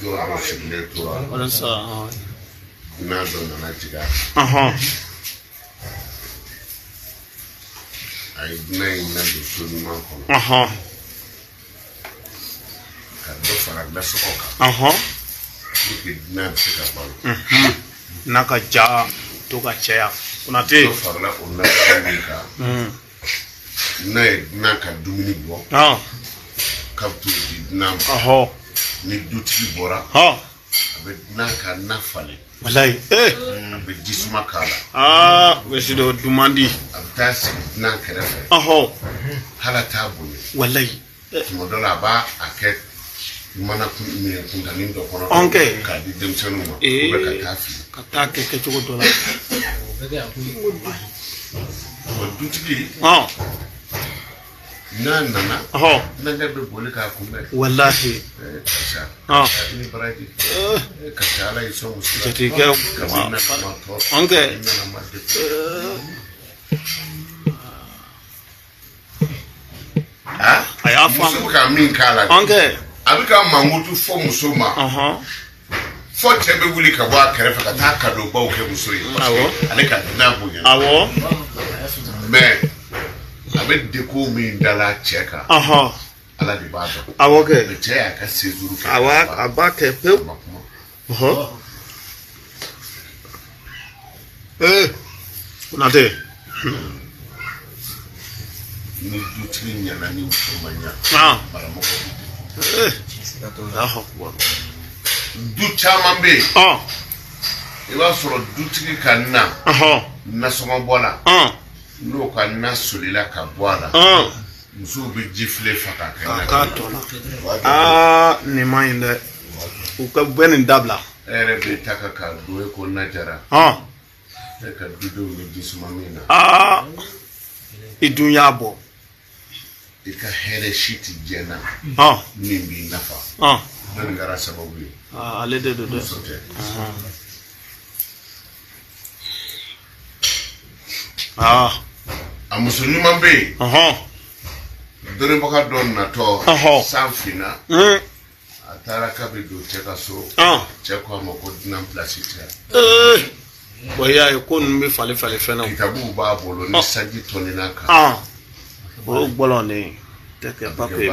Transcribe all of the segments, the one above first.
jɔ dɔ sigilen tora walasa dunan dɔ nana tigɛ a ye dunan in na don so ɲuman kɔnɔ ka dɔ fara nasɔgɔ kan pour que dunan bɛ se ka balo n'a ka ja to ka caya Konate dɔ farala o nasɔgɔ min kan n'a ye dunan ka dumuni bɔ ka t'o di dunan ma ni dutigi bɔra a bɛ dunan ka na falen walayi a bɛ jisuma k'a la wesi dɔ duman di a bɛ taa sigi dunan kɛrɛfɛ hala t'a bonya walayi tuma dɔ la a b'a kɛ mana minɛ kuntanin dɔ kɔnɔ k'a di denmisɛnninw ma ou bien ka taa fili ka taa kɛ kɛcogo dɔ la o dutigi n'a nana nɛgɛ bɛ boli k'a kunbɛn walahi karisa i ni baraji karisa ala y'i sɔn muso la jatigikɛ ka b'i na kama tɔ i nana ma a y'a faamu muso bɛ ka min k'a la a bɛ ka mankutu fɔ muso ma fɔ cɛ bɛ wuli ka bɔ a kɛrɛfɛ ka taa kadon baw kɛ muso ye ale ka dunan bonya mais a bɛ deko min dala cɛ kan ala de b'a dɔn mais cɛ y'a ka séjour kɛ a b'a kɛ pewu Konate ni dutigi ɲana ni muso ma ɲa maramɔgɔ du caman bɛ yen i b'a sɔrɔ dutigi ka nasɔngɔ bɔ la n'o ka na solila ka bɔ a la musow bɛ ji file fa k'a kɛ na nin ma ɲi dɛ u ka bɛ nin dabila e yɛrɛ bɛ ta ka don e ko najara e ka dudenw bɛ jisuma min na i dun y'a bɔ i ka hɛrɛ si tɛ jɛ na min b'i nafa nin kɛra sababu ye ale de don dɛ muso tɛ a muso ɲuman bɛ yen dɔnnibaga dɔ natɔ san finna a taara k'a bɛ don cɛ ka so cɛ ko a ma ko dunan pilasi tɛ bɔn i y'a ye ko ninnu bɛ falen falen fɛn na kitabuw b'a bolo ni sanji tɔnina kan o gbɔlɔn de tɛ kɛ papiye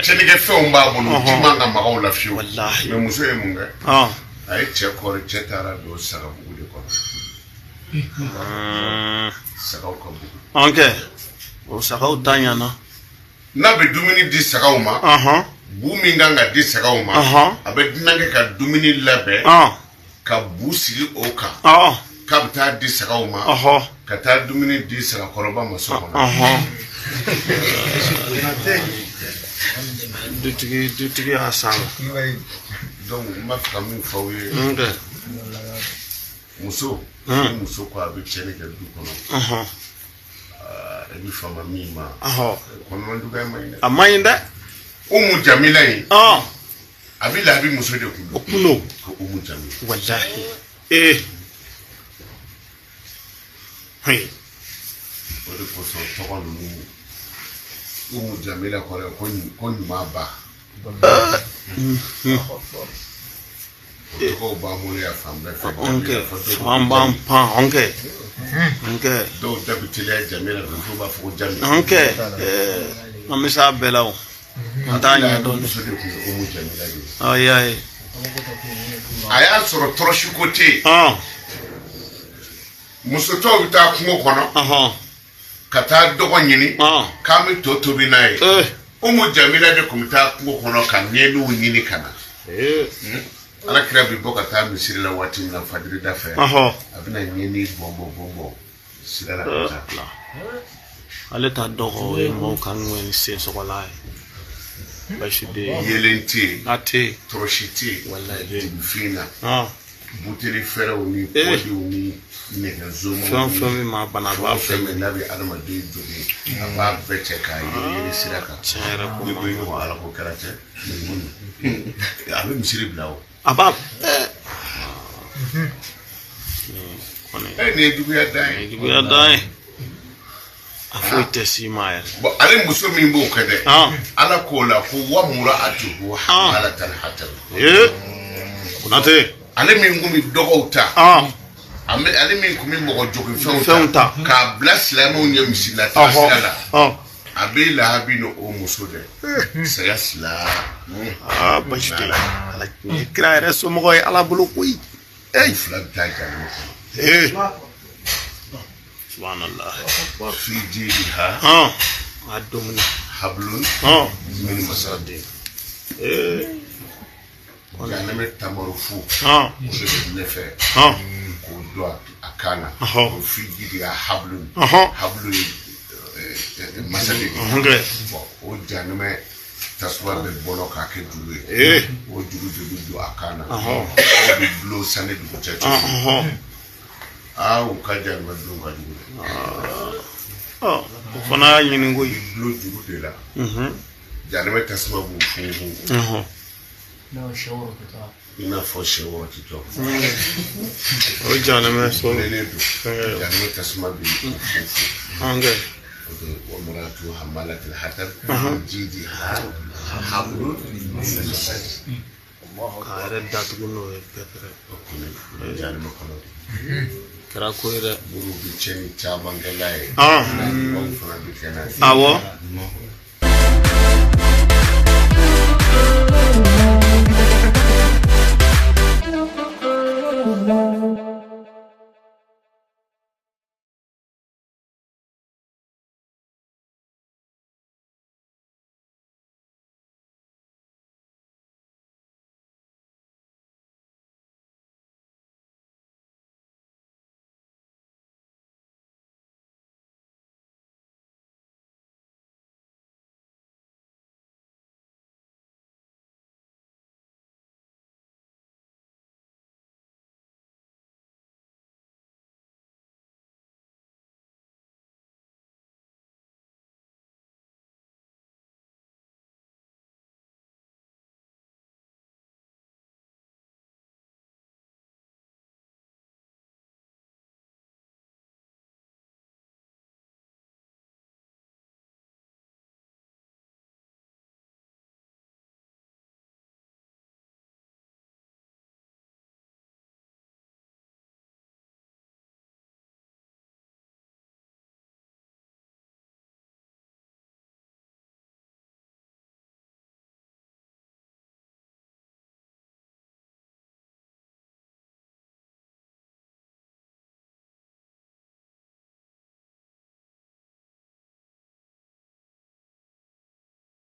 cɛnnikɛfɛnw b'a bolo ji man ka magaw la fiyewu mais muso ye mun kɛ a ye cɛ kɔrɔ cɛ taara don sagabugu de kɔnɔ sagaw ka bugu o sagaw ta ɲana n'a bɛ dumuni di sagaw ma bu min kan ka di sagaw ma a bɛ dunan kɛ ka dumuni labɛn ka bu sigi o kan k'a bɛ taa di sagaw ma ka taa dumuni di sagakɔrɔba ma so kɔnɔ dutigi y'a san donc n b'a fɛ ka min fɔ aw ye muso ni muso ko a bɛ cɛnni kɛ du kɔnɔ i bɛ fama min ma kɔnɔnajuguya ma ɲi dɛ a ma ɲi dɛ Umu Jamila in a bɛ labi muso de kun don ko Umu Jamila walahi o de kosɔn tɔgɔ ninnu Umu Jamila kɔrɔ ko ɲuman ba o tɔgɔw b'an bolo yan fan bɛɛ fɛ fan b'an pan dɔw da bɛ teliya Jamila muso b'a fɔ ko Jamila an bɛ s'a bɛɛ la o an t'a ɲɛdɔn muso de kun ye Umu Jamila de ye a y'a sɔrɔ tɔrɔsiko tɛ yen muso tɔw bɛ taa kungo kɔnɔ ka taa dɔgɔ ɲini k'an bɛ to tobi n'a ye Umu Jamila de tun bɛ taa kungo kɔnɔ ka ɲɛliw ɲini ka na Alakira bɛ bɔ ka taa misiri la waati min na fajiri da fɛ a bɛna ɲɛli bɔn sira la ka taa ale ta dɔgɔ ye mɔgɔw ka ŋɛn sen sɔgɔla ye basi de yelen tɛ yen a tɛ yen tɔrɔsi tɛ yen fin na buteli fɛrɛw ni pɔdiw ni nɛgɛzomɔw fɛn fɛn min ma bana a b'a fɛn min n'a bɛ adamaden jogin a b'a bɛɛ cɛ k'a yeli sira kan ne ko ɲɔgɔn ala ko kɛra cɛ a bɛ misiri bila o a b'a nin ye juguya dan ye Foi tesi mael. Bon, ale muso min b'o kɛ dɛ. Ala k'o la ko wa mura'atuhu hamalatan hatab. Kunate. Ale min kun bi dɔgɔw ta. Ale min kun bi mɔgɔ jogin fɛnw ta. K'a bila silamɛw ɲɛ misila ta sira la. A bɛ Lahabi ni o muso dɛ. Saya sila. Basi tɛ. Ala kira yɛrɛ somɔgɔ ye Ala bolo koyi. Fila bɛ taa jahannama kɔnɔ. Subhanallah. Fi jidiha. A domina. Hablun. Min masadin. Jahannama tamaru fu. Muso bɛ ne fɛ. K'o don a kan na. Ko fi jidiha hablun. Hablun masadin. O jahannama tasuma bɛ bɔlɔ k'a kɛ juru ye. O juru de bɛ don a kan na. O bɛ bulon sanni dugu cɛ cogo. O ka jahannama don ka jugu dɛ. O fana y'a ɲini koyi. Bulon juru de la. Jahannama tasuma b'u funfun. I n'a fɔ sɛ wɔɔrɔ ti tɔ. O jahannama so. Nɛnɛ don. Jahannama tasuma bɛ funfun. وامرأة حمالة الحطب في جيدها حبل من مسد. Kare datugu n'o ye pɛtɛrɛ. Jahannama kɔnɔ. Kɛra ko ye dɛ. Buru bi cɛnni caman kɛ n'a ye. Awɔ.